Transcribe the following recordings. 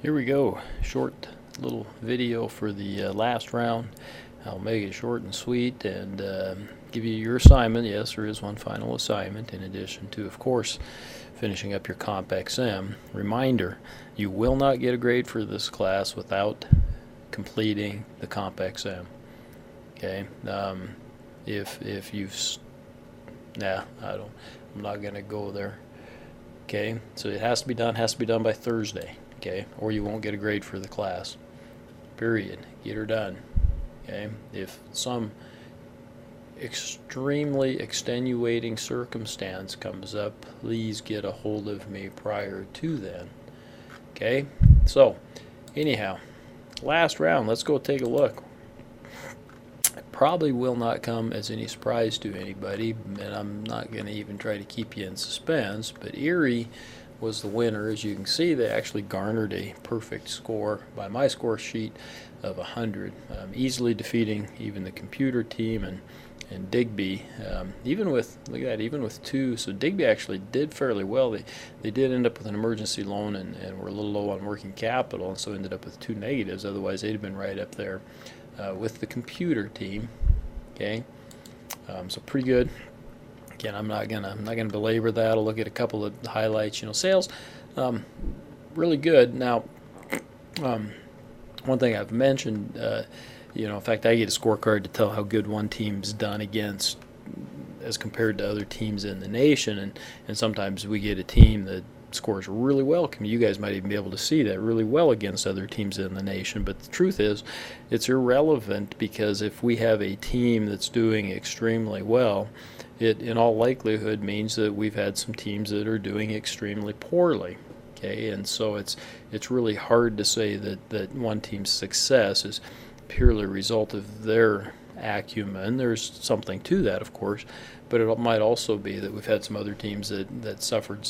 Here we go. Short little video for the last round. I'll make it short and sweet and give you your assignment. Yes, there is one final assignment in addition to, of course, finishing up your Comp XM. Reminder, you will not get a grade for this class without completing the Comp XM. Okay? If you've... Nah, I'm not going to go there. Okay? So it has to be done by Thursday. Okay, or you won't get a grade for the class. Period. Get her done. Okay, if some extremely extenuating circumstance comes up, please get a hold of me prior to then. Okay, so anyhow, last round, let's go take a look. It probably will not come as any surprise to anybody, and I'm not going to even try to keep you in suspense, but Erie was the winner. As you can see, they actually garnered a perfect score by my score sheet of 100, easily defeating even the computer team and Digby. Even with, look at that, even with two, so Digby actually did fairly well. They did end up with an emergency loan and were a little low on working capital, and so ended up with two negatives. Otherwise, they'd have been right up there with the computer team. Okay, so pretty good. Again, I'm not gonna belabor that. I'll look at a couple of highlights. Sales, really good. Now, one thing I've mentioned, in fact, I get a scorecard to tell how good one team's done against as compared to other teams in the nation, and sometimes we get a team that scores really well. You guys might even be able to see that really well against other teams in the nation. But the truth is, it's irrelevant, because if we have a team that's doing extremely well, it in all likelihood means that we've had some teams that are doing extremely poorly. Okay, and so it's really hard to say that one team's success is purely a result of their acumen. There's something to that, of course, but it might also be that we've had some other teams that suffered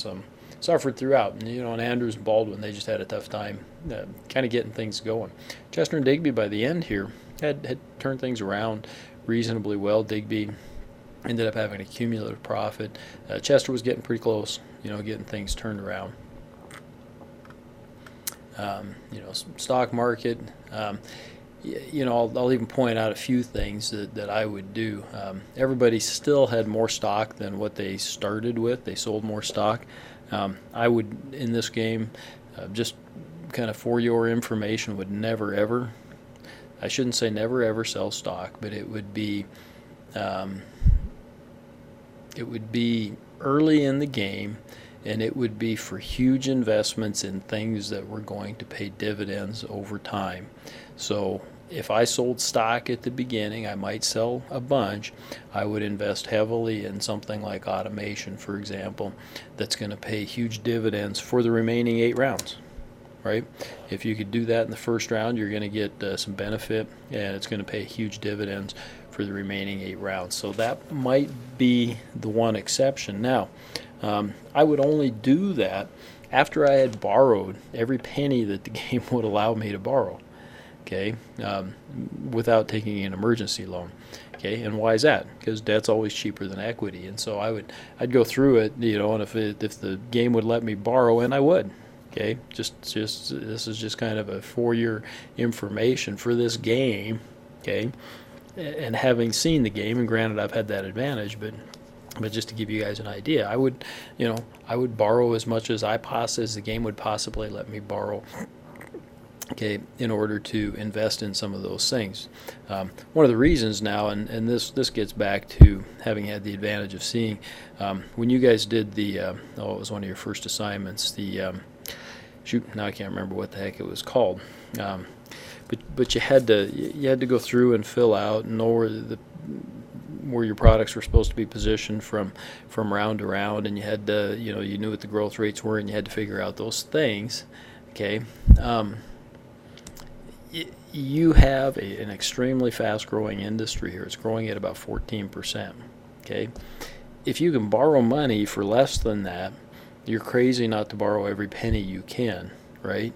throughout. And Andrews and Baldwin, they just had a tough time kind of getting things going. Chester and Digby by the end here had turned things around reasonably well. Digby ended up having a cumulative profit. Chester was getting pretty close, getting things turned around. Stock market, I'll even point out a few things that I would do. Everybody still had more stock than what they started with. They sold more stock. I would, in this game, just kind of for your information, would never ever, I shouldn't say never ever sell stock, but it would be early in the game, and it would be for huge investments in things that were going to pay dividends over time. So if I sold stock at the beginning, I might sell a bunch. I would invest heavily in something like automation, for example, that's going to pay huge dividends for the remaining 8 rounds. Right? If you could do that in the first round, you're going to get some benefit, and it's going to pay huge dividends for the remaining 8 rounds. So that might be the one exception. Now, I would only do that after I had borrowed every penny that the game would allow me to borrow. Okay, without taking an emergency loan. Okay, and why is that? Because debt's always cheaper than equity, and so I'd go through it, and if the game would let me borrow, and I would. Okay, just this is just kind of a for your information for this game. Okay, and having seen the game, and granted I've had that advantage, but just to give you guys an idea, I would borrow as much as the game would possibly let me borrow. Okay, in order to invest in some of those things. One of the reasons now, and this gets back to having had the advantage of seeing, when you guys did the, it was one of your first assignments, the, now I can't remember what the heck it was called, but you had to go through and fill out and know where your products were supposed to be positioned from round to round, and you had to, you knew what the growth rates were, and you had to figure out those things. Okay. You have an extremely fast-growing industry here. It's growing at about 14%. Okay, if you can borrow money for less than that, you're crazy not to borrow every penny you can, right?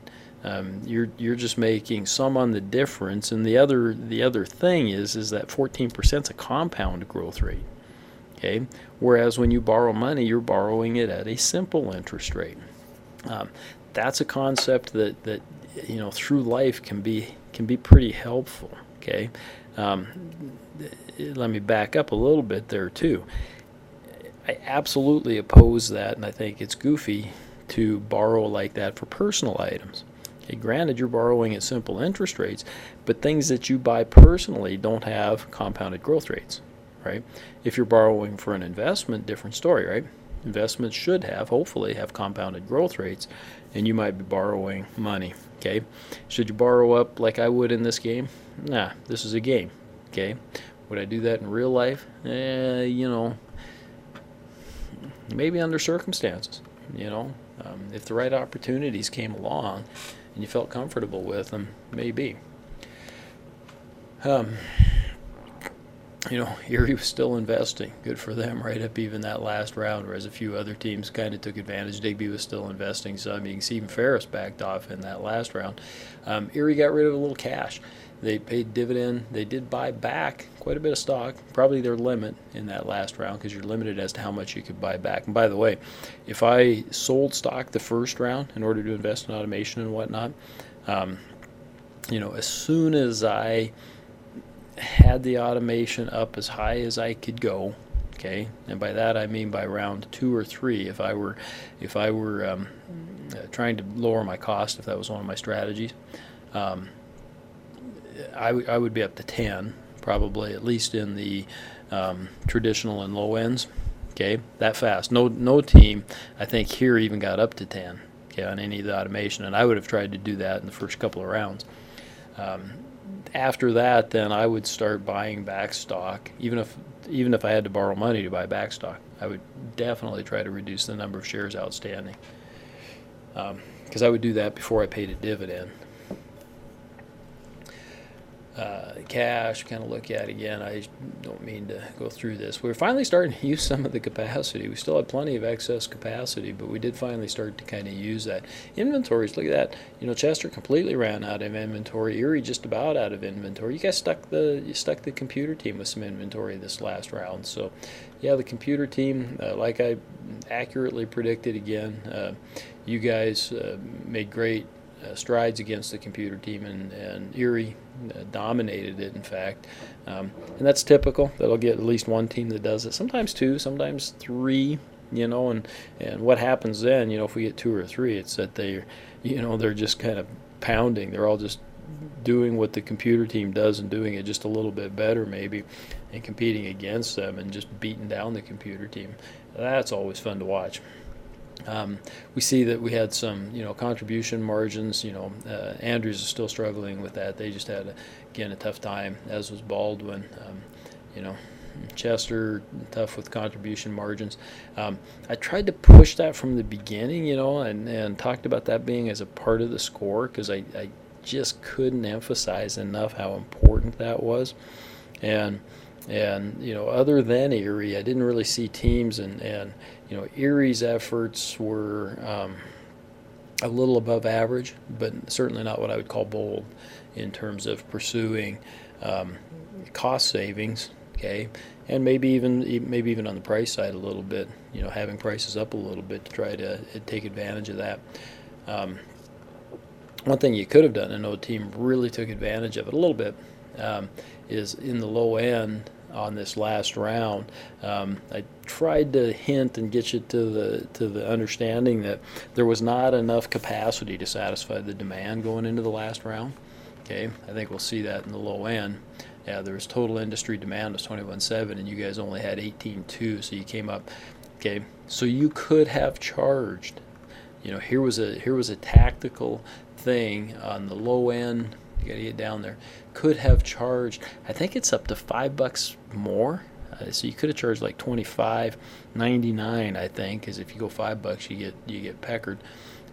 You're just making some on the difference, and the other thing is that 14% is a compound growth rate. Okay, whereas when you borrow money, you're borrowing it at a simple interest rate. that's a concept that through life can be pretty helpful. Okay, let me back up a little bit there too. I absolutely oppose that, and I think it's goofy to borrow like that for personal items. Okay, granted, you're borrowing at simple interest rates, but things that you buy personally don't have compounded growth rates, right? If you're borrowing for an investment, different story, right? Investments should hopefully have compounded growth rates, and you might be borrowing money, okay? Should you borrow up like I would in this game? Nah, this is a game, okay? Would I do that in real life? Maybe under circumstances, if the right opportunities came along and you felt comfortable with them, maybe. Erie was still investing. Good for them, right up even that last round, whereas a few other teams kind of took advantage. Digby was still investing some. You can see even Ferris backed off in that last round. Erie got rid of a little cash. They paid dividend. They did buy back quite a bit of stock, probably their limit in that last round, because you're limited as to how much you could buy back. And by the way, if I sold stock the first round in order to invest in automation and whatnot, as soon as I had the automation up as high as I could go, okay, and by that I mean by round 2 or 3, if I were trying to lower my cost, if that was one of my strategies, I would be up to 10, probably, at least in the traditional and low ends. Okay, that fast. No team, I think, here even got up to 10. Okay, on any of the automation, and I would have tried to do that in the first couple of rounds. After that, then I would start buying back stock, even if I had to borrow money to buy back stock. I would definitely try to reduce the number of shares outstanding, because I would do that before I paid a dividend. Cash, kind of look at again. I don't mean to go through this. We're finally starting to use some of the capacity. We still had plenty of excess capacity, but we did finally start to kind of use that. Inventories, look at that. Chester completely ran out of inventory. Erie just about out of inventory. You guys stuck the computer team with some inventory this last round. So, yeah, the computer team, like I accurately predicted again, you guys made great strides against the computer team, and Erie dominated it, in fact. And that's typical. That'll get at least one team that does it, sometimes 2, sometimes 3, and what happens then, if we get 2 or 3, it's that they're just kind of pounding. They're all just doing what the computer team does and doing it just a little bit better maybe, and competing against them and just beating down the computer team. That's always fun to watch. We see that we had some, contribution margins. Andrews is still struggling with that. They just had, a tough time, as was Baldwin. Chester, tough with contribution margins. I tried to push that from the beginning, and talked about that being as a part of the score, because I just couldn't emphasize enough how important that was. And other than Erie, I didn't really see teams, and Erie's efforts were a little above average, but certainly not what I would call bold in terms of pursuing cost savings. Okay, and maybe even on the price side a little bit. Having prices up a little bit to try to take advantage of that. One thing you could have done, and no team really took advantage of it a little bit, is in the low end on this last round. I tried to hint and get you to the understanding that there was not enough capacity to satisfy the demand going into the last round. Okay, I think we'll see that in the low end. Yeah, there was total industry demand was 21.7, and you guys only had 18.2, so you came up. Okay, so you could have charged. Here was a tactical thing on the low end. You got to get down there. Could have charged, I think it's up to $5 more. So you could have charged like $25.99, I think, because if you go $5, you get peckered.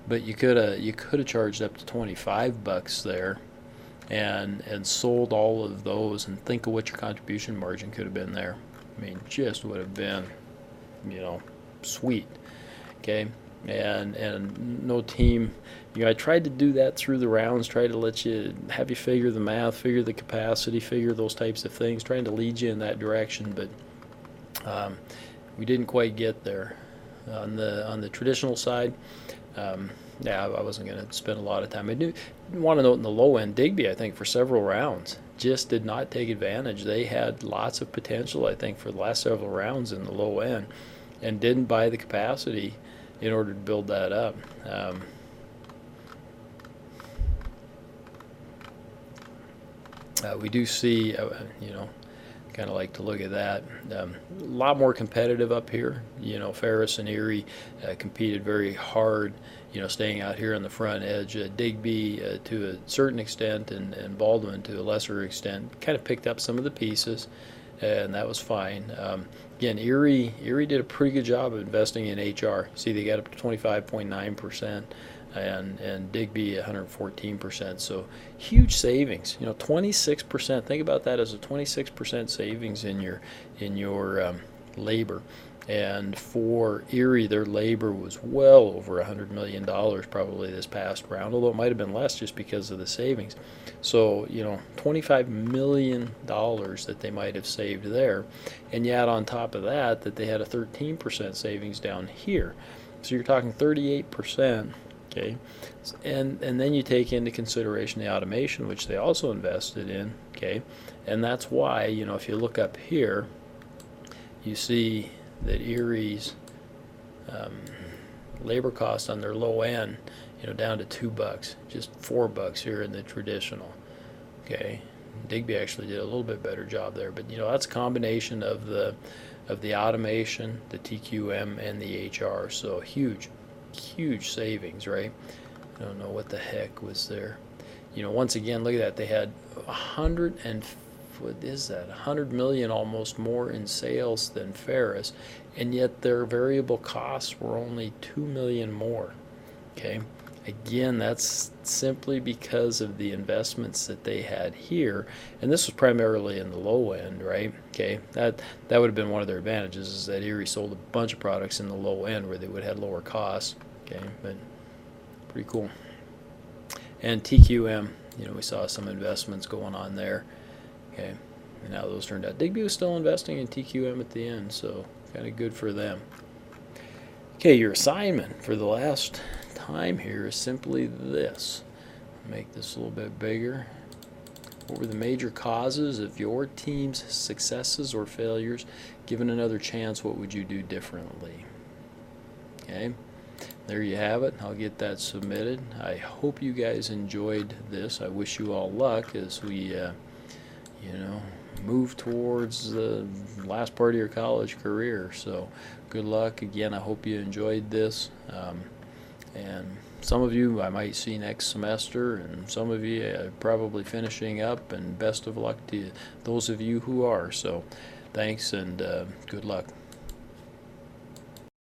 But you could have charged up to $25 there, and sold all of those. And think of what your contribution margin could have been there. I mean, just would have been, sweet. Okay. And no team, I tried to do that through the rounds, try to have you figure the math, figure the capacity, figure those types of things, trying to lead you in that direction, but we didn't quite get there. On the traditional side, Yeah, I wasn't going to spend a lot of time. I do want to note in the low end, Digby, I think, for several rounds, just did not take advantage. They had lots of potential, I think, for the last several rounds in the low end, and didn't buy the capacity in order to build that up. We do see, kind of like to look at that. A lot more competitive up here. Ferris and Erie competed very hard, staying out here on the front edge. Digby to a certain extent, and Baldwin to a lesser extent, kind of picked up some of the pieces, and that was fine. Again, Erie did a pretty good job of investing in HR. See, they got up to 25.9%. And Digby 114%. So huge savings. 26%. Think about that as a 26% savings in your labor. And for Erie, their labor was well over $100 million probably this past round, although it might have been less just because of the savings. So, $25 million that they might have saved there. And yet on top of that they had a 13% savings down here. So you're talking 38%. Okay, and then you take into consideration the automation, which they also invested in. Okay, and that's why, if you look up here, you see that Erie's labor cost on their low end, down to $2, just $4 here in the traditional. Okay, Digby actually did a little bit better job there, but that's a combination of the automation, the TQM, and the HR. So huge savings, right? I don't know what the heck was there. Once again, look at that. They had 100 million almost more in sales than Ferris, and yet their variable costs were only 2 million more. Okay, again, that's simply because of the investments that they had here, and this was primarily in the low end, right? Okay, that would have been one of their advantages, is that Erie sold a bunch of products in the low end where they would have lower costs. Okay, but pretty cool. And TQM, we saw some investments going on there. Okay, and now those turned out. Digby was still investing in TQM at the end, so kind of good for them. Okay, your assignment for the last time here is simply this. Make this a little bit bigger. What were the major causes of your team's successes or failures? Given another chance, what would you do differently? Okay, there you have it. I'll get that submitted. I hope you guys enjoyed this. I wish you all luck as we, move towards the last part of your college career. So good luck. Again, I hope you enjoyed this. And some of you I might see next semester, and some of you probably finishing up, and best of luck to those of you who are. So thanks, and good luck.